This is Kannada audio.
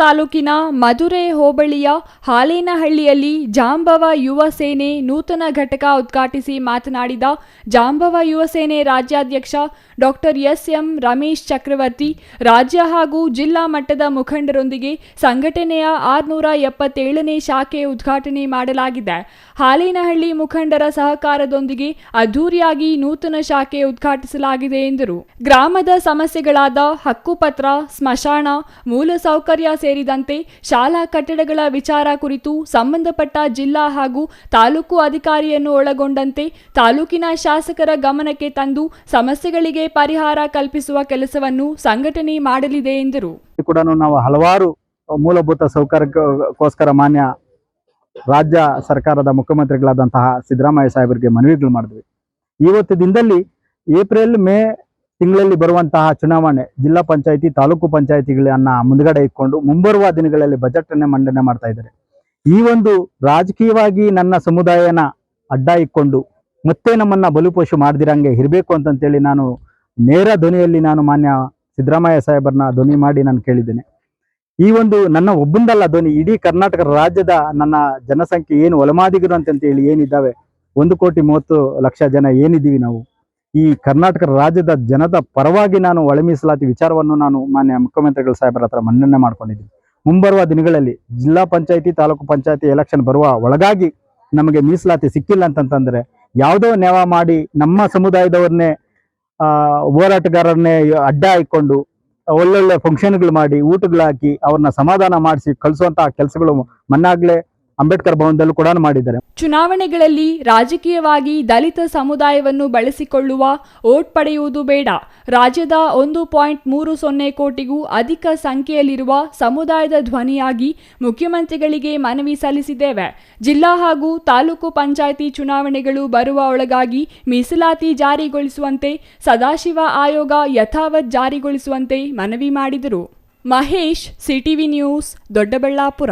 ತಾಲೂಕಿನ ಮಧುರೆ ಹೋಬಳಿಯ ಹಾಲೇನಹಳ್ಳಿಯಲ್ಲಿ ಜಾಂಬವ ಯುವ ಸೇನೆ ನೂತನ ಘಟಕ ಉದ್ಘಾಟಿಸಿ ಮಾತನಾಡಿದ ಜಾಂಬವ ಯುವ ಸೇನೆ ರಾಜ್ಯಾಧ್ಯಕ್ಷ ಡಾಕ್ಟರ್ ಎಸ್.ಎಂ. ರಮೇಶ್ ಚಕ್ರವರ್ತಿ, ರಾಜ್ಯ ಹಾಗೂ ಜಿಲ್ಲಾ ಮಟ್ಟದ ಮುಖಂಡರೊಂದಿಗೆ ಸಂಘಟನೆಯ 677ನೇ ಶಾಖೆ ಉದ್ಘಾಟನೆ ಮಾಡಲಾಗಿದೆ. ಹಾಲೇನಹಳ್ಳಿ ಮುಖಂಡರ ಸಹಕಾರದೊಂದಿಗೆ ಅದ್ದೂರಿಯಾಗಿ ನೂತನ ಶಾಖೆ ಉದ್ಘಾಟಿಸಲಾಗಿದೆ ಎಂದರು. ಗ್ರಾಮದ ಸಮಸ್ಯೆಗಳಾದ ಹಕ್ಕುಪತ್ರ, ಸ್ಮಶಾನ, ಮೂಲಸೌಕರ್ಯ ಸೇರಿದಂತೆ ಶಾಲಾ ಕಟ್ಟಡಗಳ ವಿಚಾರ ಕುರಿತು ಸಂಬಂಧಪಟ್ಟ ಜಿಲ್ಲಾ ಹಾಗೂ ತಾಲೂಕು ಅಧಿಕಾರಿಯನ್ನು ಒಳಗೊಂಡಂತೆ ತಾಲೂಕಿನ ಶಾಸಕರ ಗಮನಕ್ಕೆ ತಂದು ಸಮಸ್ಯೆಗಳಿಗೆ ಪರಿಹಾರ ಕಲ್ಪಿಸುವ ಕೆಲಸವನ್ನು ಸಂಘಟನೆ ಮಾಡಲಿದೆ ಎಂದರು. ಕೂಡ ನಾವು ಹಲವಾರು ಮೂಲಭೂತ ಸೌಕರ್ಯಕ್ಕೋಸ್ಕರ ಮಾನ್ಯ ರಾಜ್ಯ ಸರ್ಕಾರದ ಮುಖ್ಯಮಂತ್ರಿಗಳಾದಂತಹ ಸಿದ್ದರಾಮಯ್ಯ ಸಾಹೇಬರಿಗೆ ಮನವಿಗಳು ಮಾಡಿದ್ವಿ. ಇವತ್ತು ದಿನದಲ್ಲಿ ಏಪ್ರಿಲ್ ಮೇ ತಿಂಗಳಲ್ಲಿ ಬರುವಂತಹ ಚುನಾವಣೆ, ಜಿಲ್ಲಾ ಪಂಚಾಯಿತಿ, ತಾಲೂಕು ಪಂಚಾಯಿತಿಗಳನ್ನ ಮುಂದ್ಗಡೆ ಇಟ್ಕೊಂಡು ಮುಂಬರುವ ದಿನಗಳಲ್ಲಿ ಬಜೆಟ್ ಅನ್ನೇ ಮಂಡನೆ ಮಾಡ್ತಾ ಇದ್ದಾರೆ. ಈ ಒಂದು ರಾಜಕೀಯವಾಗಿ ನನ್ನ ಸಮುದಾಯನ ಅಡ್ಡ ಇಟ್ಕೊಂಡು ಮತ್ತೆ ನಮ್ಮನ್ನ ಬಲುಪೋಷು ಮಾಡ್ದಿರಂಗೆ ಇರಬೇಕು ಅಂತಂತೇಳಿ ನಾನು ನೇರ ಧ್ವನಿಯಲ್ಲಿ ನಾನು ಮಾನ್ಯ ಸಿದ್ದರಾಮಯ್ಯ ಸಾಹೇಬರನ್ನ ಧ್ವನಿ ಮಾಡಿ ನಾನು ಕೇಳಿದ್ದೇನೆ. ಈ ಒಂದು ನನ್ನ ಒಬ್ಬಂದಲ್ಲ ಧ್ವನಿ, ಇಡೀ ಕರ್ನಾಟಕ ರಾಜ್ಯದ ನನ್ನ ಜನಸಂಖ್ಯೆ ಏನು ಒಲಮಾದಿಗರು ಅಂತಂತೇಳಿ ಏನಿದ್ದಾವೆ, 1,30,00,000 ಜನ ಏನಿದ್ದೀವಿ ನಾವು, ಈ ಕರ್ನಾಟಕ ರಾಜ್ಯದ ಜನದ ಪರವಾಗಿ ನಾನು ಒಳ ಮೀಸಲಾತಿ ವಿಚಾರವನ್ನು ನಾನು ಮಾನ್ಯ ಮುಖ್ಯಮಂತ್ರಿಗಳ ಸಾಹೇಬರ ಹತ್ರ ಮನ್ನಣೆ ಮಾಡ್ಕೊಂಡಿದ್ದೀನಿ. ಮುಂಬರುವ ದಿನಗಳಲ್ಲಿ ಜಿಲ್ಲಾ ಪಂಚಾಯಿತಿ, ತಾಲೂಕು ಪಂಚಾಯಿತಿ ಎಲೆಕ್ಷನ್ ಬರುವ ಒಳಗಾಗಿ ನಮಗೆ ಮೀಸಲಾತಿ ಸಿಕ್ಕಿಲ್ಲ ಅಂತಂತಂದ್ರೆ ಯಾವುದೋ ನೇವ ಮಾಡಿ ನಮ್ಮ ಸಮುದಾಯದವ್ರನ್ನೇ ಹೋರಾಟಗಾರರನ್ನೇ ಅಡ್ಡ ಇಟ್ಕೊಂಡು ಒಳ್ಳೊಳ್ಳೆ ಫಂಕ್ಷನ್ಗಳು ಮಾಡಿ ಊಟಗಳು ಹಾಕಿ ಅವ್ರನ್ನ ಸಮಾಧಾನ ಮಾಡಿಸಿ ಕಳಿಸುವಂತಹ ಕೆಲಸಗಳು ಮನ್ನಾಗ್ಲೇ ಅಂಬೇಡ್ಕರ್ ಭವನದಲ್ಲೂ ಕೂಡ ಮಾಡಿದ್ದಾರೆ. ಚುನಾವಣೆಗಳಲ್ಲಿ ರಾಜಕೀಯವಾಗಿ ದಲಿತ ಸಮುದಾಯವನ್ನು ಬಳಸಿಕೊಳ್ಳುವ ಓಟ್ ಪಡೆಯುವುದು ಬೇಡ. ರಾಜ್ಯದ 1.30 ಕೋಟಿಗೂ ಅಧಿಕ ಸಂಖ್ಯೆಯಲ್ಲಿರುವ ಸಮುದಾಯದ ಧ್ವನಿಯಾಗಿ ಮುಖ್ಯಮಂತ್ರಿಗಳಿಗೆ ಮನವಿ ಸಲ್ಲಿಸಿದ್ದೇವೆ. ಜಿಲ್ಲಾ ಹಾಗೂ ತಾಲೂಕು ಪಂಚಾಯಿತಿ ಚುನಾವಣೆಗಳು ಬರುವ ಒಳಗಾಗಿ ಮೀಸಲಾತಿ ಜಾರಿಗೊಳಿಸುವಂತೆ, ಸದಾಶಿವ ಆಯೋಗ ಯಥಾವತ್ ಜಾರಿಗೊಳಿಸುವಂತೆ ಮನವಿ ಮಾಡಿದರು. ಮಹೇಶ್, ಸಿಟಿವಿ ನ್ಯೂಸ್, ದೊಡ್ಡಬಳ್ಳಾಪುರ.